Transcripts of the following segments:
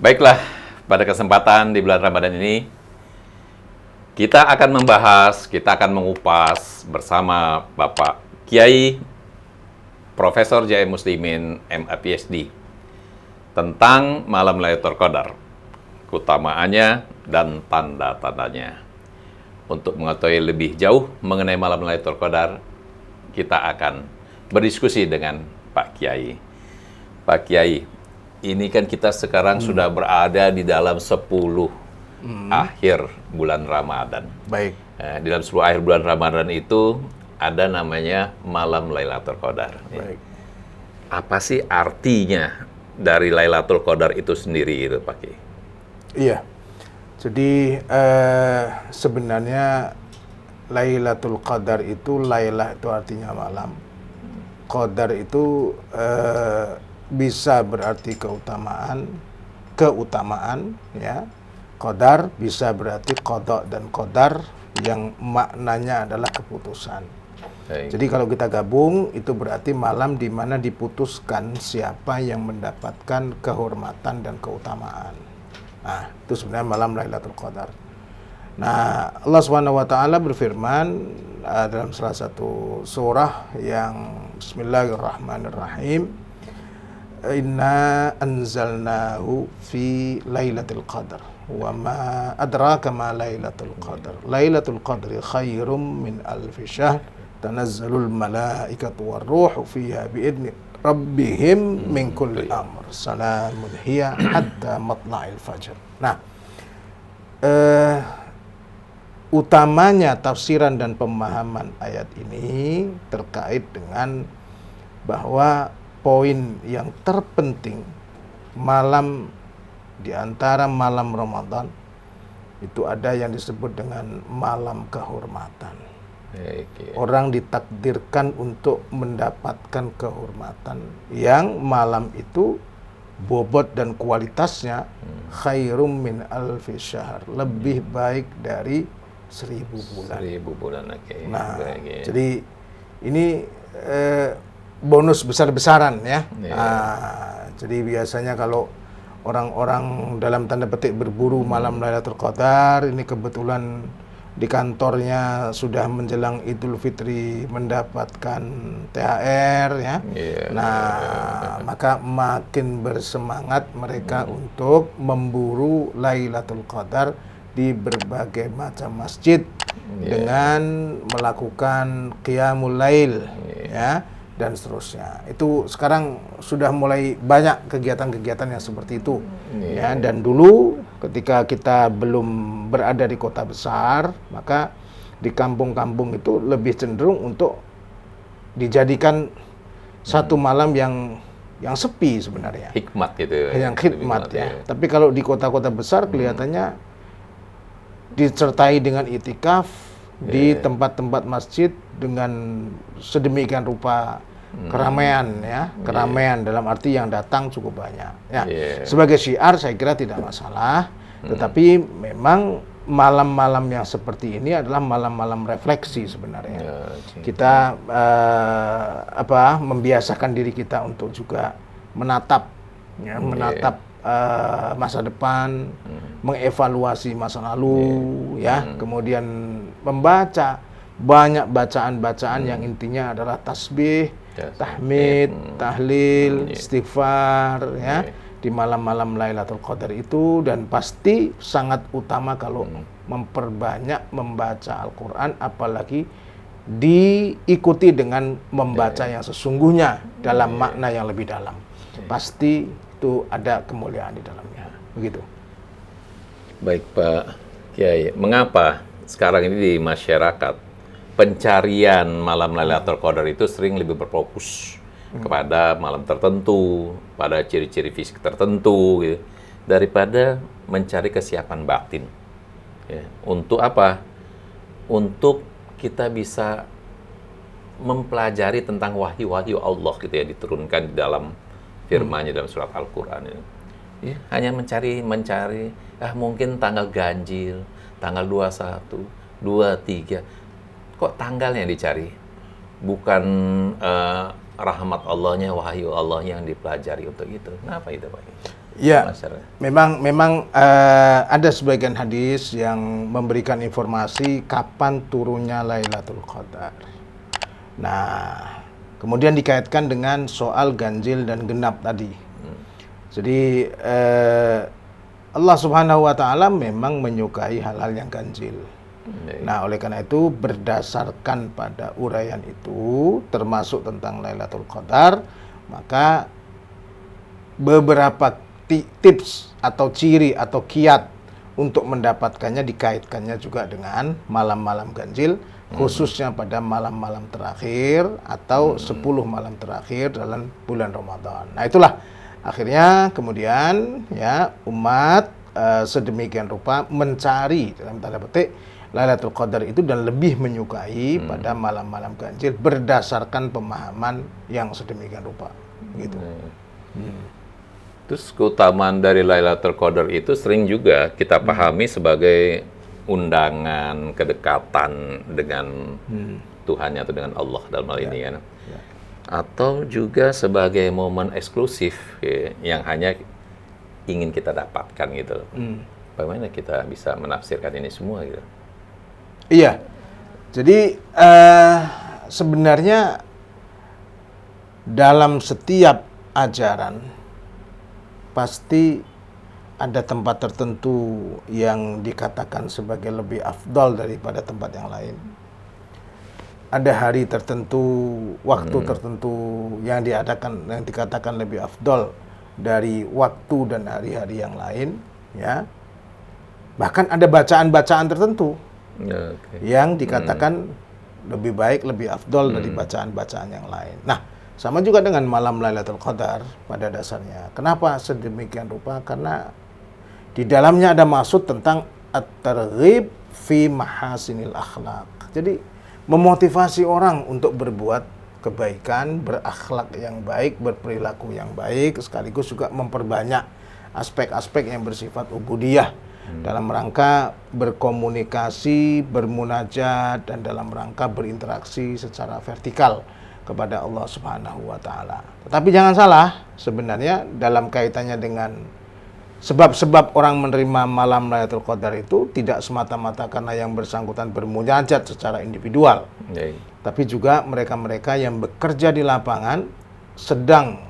Baiklah, pada kesempatan di bulan Ramadan ini, kita akan membahas, kita akan mengupas bersama Bapak Kiai Profesor J.M. Muslimin, MA PhD, tentang Malam Lailatul Qadar, keutamaannya dan tanda-tandanya. Untuk mengetahui lebih jauh mengenai Malam Lailatul Qadar, kita akan berdiskusi dengan Pak Kiai. Pak Kiai, ini kan kita sekarang sudah berada di dalam 10 akhir bulan Ramadan. Baik. Di dalam 10 akhir bulan Ramadan itu ada namanya Malam Lailatul Qadar. Baik. Apa sih artinya dari Lailatul Qadar itu sendiri itu, Pak Kiai? Iya. Jadi sebenarnya Lailatul Qadar itu, Lailah itu artinya malam. Qadar itu bisa berarti keutamaan, ya. Qadar bisa berarti qada dan qadar yang maknanya adalah keputusan. Baik. Jadi kalau kita gabung itu berarti malam di mana diputuskan siapa yang mendapatkan kehormatan dan keutamaan. Nah, itu sebenarnya malam Lailatul Qadar. Nah, Allah Subhanahu wa taala berfirman dalam salah satu surah yang Bismillahirrahmanirrahim, Inna anzalnahu fi Lailatul Qadar wa ma adraka ma Lailatul Qadar. Lailatul Qadri khairum min alfi syahr tanazzalul malaikatu warruhu fiha biidni rabbihim min kulli amr. Salamun hiya hatta matla'il fajr. Nah, utamanya tafsiran dan pemahaman ayat ini terkait dengan bahwa poin yang terpenting malam di antara malam Ramadan itu ada yang disebut dengan malam kehormatan. Orang ditakdirkan untuk mendapatkan kehormatan yang malam itu bobot dan kualitasnya khairum min alfi syahr, lebih baik dari 1000 bulan. 1000 bulan, oke. Nah, Baik, ya. jadi ini bonus besar-besaran ya. Jadi biasanya kalau orang-orang dalam tanda petik berburu malam Lailatul Qadar, ini kebetulan di kantornya sudah menjelang Idul Fitri mendapatkan THR ya. Maka makin bersemangat mereka untuk memburu Lailatul Qadar di berbagai macam masjid dengan melakukan qiyamul lail ya, dan seterusnya. Itu sekarang sudah mulai banyak kegiatan-kegiatan yang seperti itu ya. Dan dulu ketika kita belum berada di kota besar, maka di kampung-kampung itu lebih cenderung untuk dijadikan satu malam yang sepi sebenarnya. Hikmat gitu. Yang hikmat ya. Tapi kalau di kota-kota besar kelihatannya disertai dengan itikaf di tempat-tempat masjid dengan sedemikian rupa keramaian ya, keramaian dalam arti yang datang cukup banyak ya. Sebagai syiar saya kira tidak masalah, tetapi memang malam-malam yang seperti ini adalah malam-malam refleksi sebenarnya. Kita membiasakan diri kita untuk juga menatap ya, menatap masa depan, mengevaluasi masa lalu ya, kemudian membaca banyak bacaan-bacaan yang intinya adalah tasbih, tahmid, tahlil, istighfar ya di malam-malam Lailatul Qadar itu. Dan pasti sangat utama kalau memperbanyak membaca Al-Qur'an, apalagi diikuti dengan membaca yang sesungguhnya dalam makna yang lebih dalam. Pasti itu ada kemuliaan di dalamnya, begitu. Baik Pak Kiai, mengapa sekarang ini di masyarakat pencarian malam Lailatul Qadar itu sering lebih berfokus kepada malam tertentu, pada ciri-ciri fisik tertentu, gitu, daripada mencari kesiapan batin? Ya. Untuk apa? Untuk kita bisa mempelajari tentang wahyu-wahyu Allah gitu ya, diturunkan di dalam firman-Nya dalam surat Al-Qur'an ini. Ya, hanya mencari mungkin tanggal ganjil, tanggal 21, 23. Kok tanggalnya dicari? Bukan rahmat Allahnya, wahyu Allah yang dipelajari untuk itu. Kenapa itu, Pak? Ya, masyarakat? memang ada sebagian hadis yang memberikan informasi kapan turunnya Lailatul Qadar. Nah, kemudian dikaitkan dengan soal ganjil dan genap tadi. Jadi Allah Subhanahu wa taala memang menyukai hal-hal yang ganjil. Nah, oleh karena itu berdasarkan pada uraian itu termasuk tentang Lailatul Qadar, maka beberapa tips atau ciri atau kiat untuk mendapatkannya dikaitkannya juga dengan malam-malam ganjil, khususnya pada malam-malam terakhir atau 10 malam terakhir dalam bulan Ramadan. Nah, itulah akhirnya kemudian ya umat sedemikian rupa mencari dalam tanda petik Lailatul Qadar itu dan lebih menyukai pada malam-malam ganjil berdasarkan pemahaman yang sedemikian rupa begitu. Terus keutamaan dari Lailatul Qadar itu sering juga kita pahami sebagai undangan kedekatan dengan Tuhannya atau dengan Allah dalam hal ini kan. Atau juga sebagai momen eksklusif ya, yang hanya ingin kita dapatkan gitu. Bagaimana kita bisa menafsirkan ini semua gitu? Iya. Jadi sebenarnya dalam setiap ajaran pasti ada tempat tertentu yang dikatakan sebagai lebih afdal daripada tempat yang lain. Ada hari tertentu, waktu tertentu yang dikatakan lebih afdal dari waktu dan hari-hari yang lain, ya. Bahkan ada bacaan-bacaan tertentu yang dikatakan lebih baik, lebih afdal dari bacaan-bacaan yang lain. Nah, sama juga dengan malam Lailatul Qadar pada dasarnya. Kenapa sedemikian rupa? Karena di dalamnya ada maksud tentang at-targhib fi mahasinil akhlak. Jadi memotivasi orang untuk berbuat kebaikan, berakhlak yang baik, berperilaku yang baik, sekaligus juga memperbanyak aspek-aspek yang bersifat ubudiyah dalam rangka berkomunikasi, bermunajat, dan dalam rangka berinteraksi secara vertikal kepada Allah Subhanahu wa taala. Tetapi jangan salah, sebenarnya dalam kaitannya dengan sebab-sebab orang menerima malam Lailatul Qadar itu tidak semata-mata karena yang bersangkutan bermunajat secara individual. Tapi juga mereka-mereka yang bekerja di lapangan sedang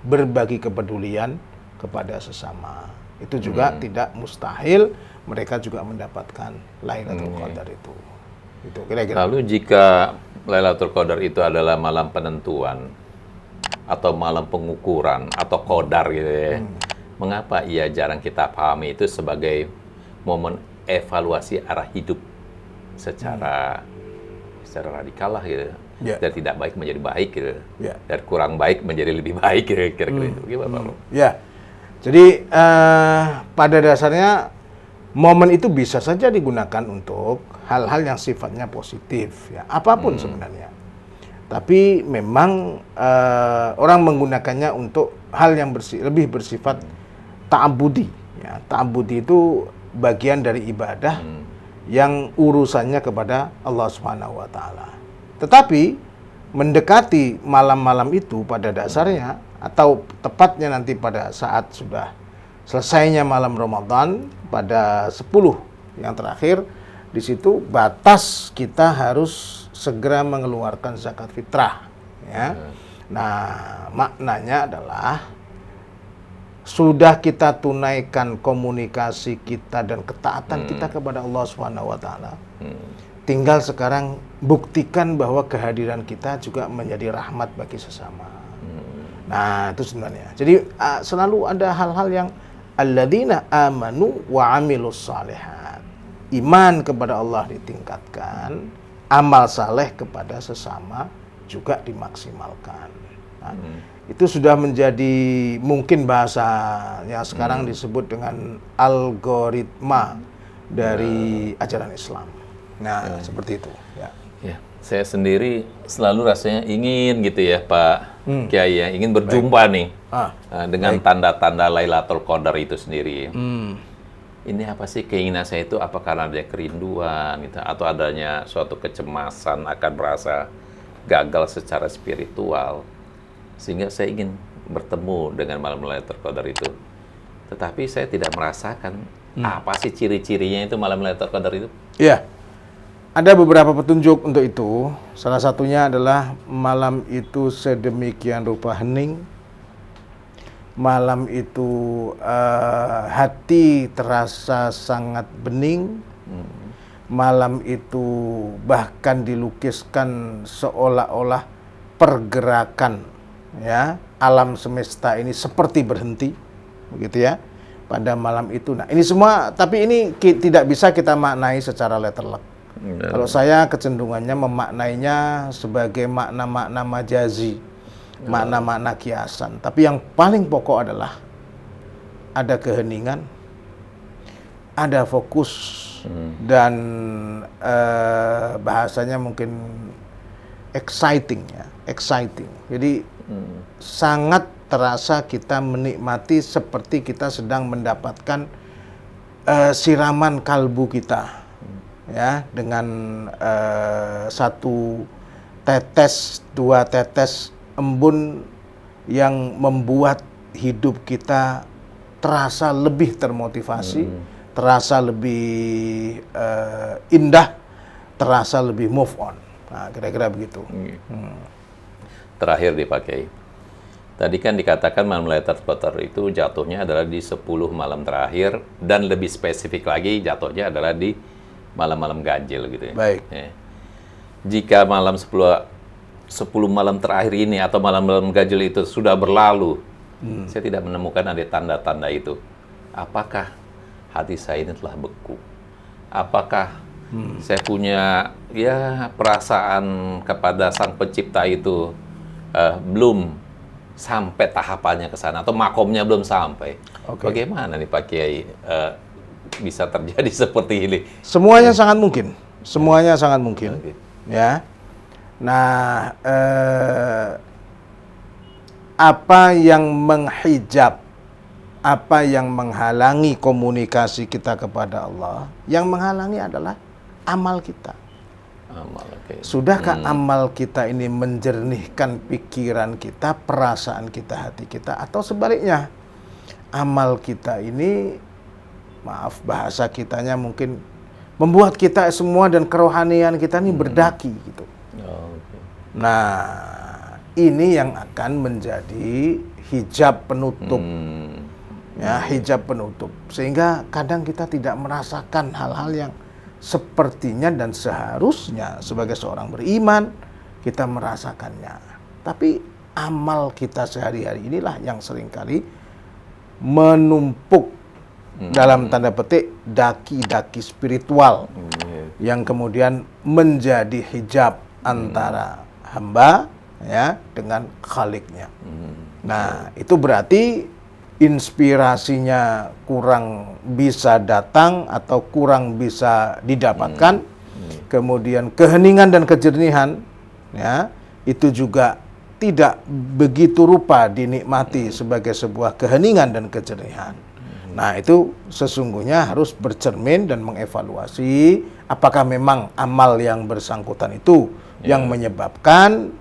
berbagi kepedulian kepada sesama. Itu juga tidak mustahil mereka juga mendapatkan Lailatul Qadar itu. Itu kira-kira. Lalu jika Lailatul Qadar itu adalah malam penentuan atau malam pengukuran atau qadar gitu ya. Mengapa ia jarang kita pahami itu sebagai momen evaluasi arah hidup secara radikal lah gitu. Dari tidak baik menjadi baik gitu. Dari kurang baik menjadi lebih baik kira-kira itu. Gimana, Pak? Ya. Jadi pada dasarnya momen itu bisa saja digunakan untuk hal-hal yang sifatnya positif, ya, apapun sebenarnya. Tapi memang orang menggunakannya untuk hal yang lebih bersifat ta'abudi. Ya. Ta'abudi itu bagian dari ibadah yang urusannya kepada Allah Subhanahu wa taala. Tetapi mendekati malam-malam itu pada dasarnya atau tepatnya nanti pada saat sudah selesainya malam Ramadan pada 10 yang terakhir, di situ batas kita harus segera mengeluarkan zakat fitrah, ya. Nah, maknanya adalah sudah kita tunaikan komunikasi kita dan ketaatan kita kepada Allah Subhanahu wa taala. Tinggal sekarang buktikan bahwa kehadiran kita juga menjadi rahmat bagi sesama. Nah, itu sebenarnya. Jadi selalu ada hal-hal yang alladzina amanu wa amilus shalihat. Iman kepada Allah ditingkatkan, amal saleh kepada sesama juga dimaksimalkan. Nah, itu sudah menjadi mungkin bahasa yang sekarang disebut dengan algoritma dari ajaran Islam. Nah, seperti itu. Ya. Ya, saya sendiri selalu rasanya ingin gitu ya Pak Kiai, ya, ingin berjumpa nih dengan tanda-tanda Lailatul Qadar itu sendiri. Ini apa sih keinginan saya itu? Apa karena ada kerinduan gitu, atau adanya suatu kecemasan akan merasa gagal secara spiritual, sehingga saya ingin bertemu dengan malam Lailatul Qadar itu. tetapi saya tidak merasakan apa sih ciri-cirinya itu malam Lailatul Qadar itu. Iya. Ada beberapa petunjuk untuk itu. Salah satunya adalah malam itu sedemikian rupa hening. Malam itu hati terasa sangat bening. Malam itu bahkan dilukiskan seolah-olah pergerakan, ya, alam semesta ini seperti berhenti, begitu ya, pada malam itu. Nah, ini semua, tapi ini tidak bisa kita maknai secara letterlek. Kalau saya kecenderungannya memaknainya sebagai makna-makna majazi, makna-makna kiasan. Tapi yang paling pokok adalah ada keheningan, ada fokus, dan bahasanya mungkin exciting. Jadi sangat terasa kita menikmati seperti kita sedang mendapatkan siraman kalbu kita. Ya, dengan satu tetes, dua tetes embun yang membuat hidup kita terasa lebih termotivasi, terasa lebih indah, terasa lebih move on. Nah, kira-kira begitu. Terakhir dipakai. Tadi kan dikatakan malam Lailatul Qadar itu jatuhnya adalah di 10 malam terakhir, dan lebih spesifik lagi jatuhnya adalah di malam-malam ganjil gitu ya. Baik. Ya. Jika malam 10 malam terakhir ini atau malam-malam ganjil itu sudah berlalu, saya tidak menemukan ada tanda-tanda itu. Apakah hati saya ini telah beku? Apakah saya punya ya perasaan kepada Sang Pencipta itu belum sampai tahapannya ke sana, atau makomnya belum sampai? Oke. Bagaimana nih Pak Kiai bisa terjadi seperti ini? Semuanya sangat mungkin. Semuanya sangat mungkin. Oke. Ya. Nah, apa yang menghijab, apa yang menghalangi komunikasi kita kepada Allah? Yang menghalangi adalah amal kita. Amal, oke. Sudahkah amal kita ini menjernihkan pikiran kita, perasaan kita, hati kita, atau sebaliknya? Amal kita ini, maaf bahasa kitanya mungkin membuat kita semua dan kerohanian kita ini berdaki gitu. Oke. Nah, ini yang akan menjadi hijab penutup. Ya, hijab penutup. Sehingga kadang kita tidak merasakan hal-hal yang sepertinya dan seharusnya sebagai seorang beriman kita merasakannya. Tapi amal kita sehari-hari inilah yang seringkali menumpuk dalam tanda petik daki-daki spiritual yang kemudian menjadi hijab antara hamba ya dengan Khaliknya. Nah, itu berarti inspirasinya kurang bisa datang atau kurang bisa didapatkan. Kemudian keheningan dan kejernihan ya itu juga tidak begitu rupa dinikmati sebagai sebuah keheningan dan kejernihan. Nah, itu sesungguhnya harus bercermin dan mengevaluasi apakah memang amal yang bersangkutan itu yang menyebabkan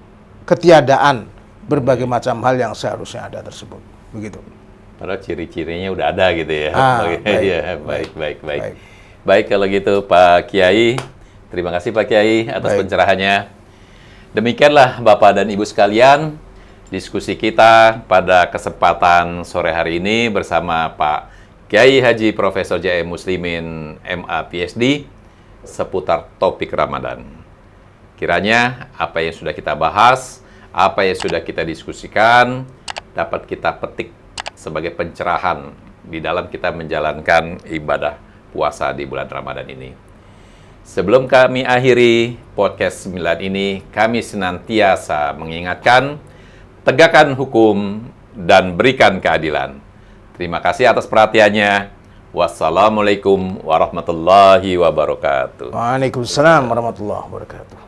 ketiadaan berbagai macam hal yang seharusnya ada tersebut. Begitu. Padahal ciri-cirinya udah ada gitu ya. Baik. Ya, baik. Baik kalau gitu Pak Kiai. Terima kasih Pak Kiai atas pencerahannya. Demikianlah Bapak dan Ibu sekalian, diskusi kita pada kesempatan sore hari ini bersama Pak Kiai Haji Profesor J.M. Muslimin MA PhD seputar topik Ramadan. Kiranya apa yang sudah kita bahas, apa yang sudah kita diskusikan dapat kita petik sebagai pencerahan di dalam kita menjalankan ibadah puasa di bulan Ramadan ini. Sebelum kami akhiri podcast 9 ini, kami senantiasa mengingatkan, tegakkan hukum dan berikan keadilan. Terima kasih atas perhatiannya. Wassalamualaikum warahmatullahi wabarakatuh. Waalaikumsalam warahmatullahi wabarakatuh.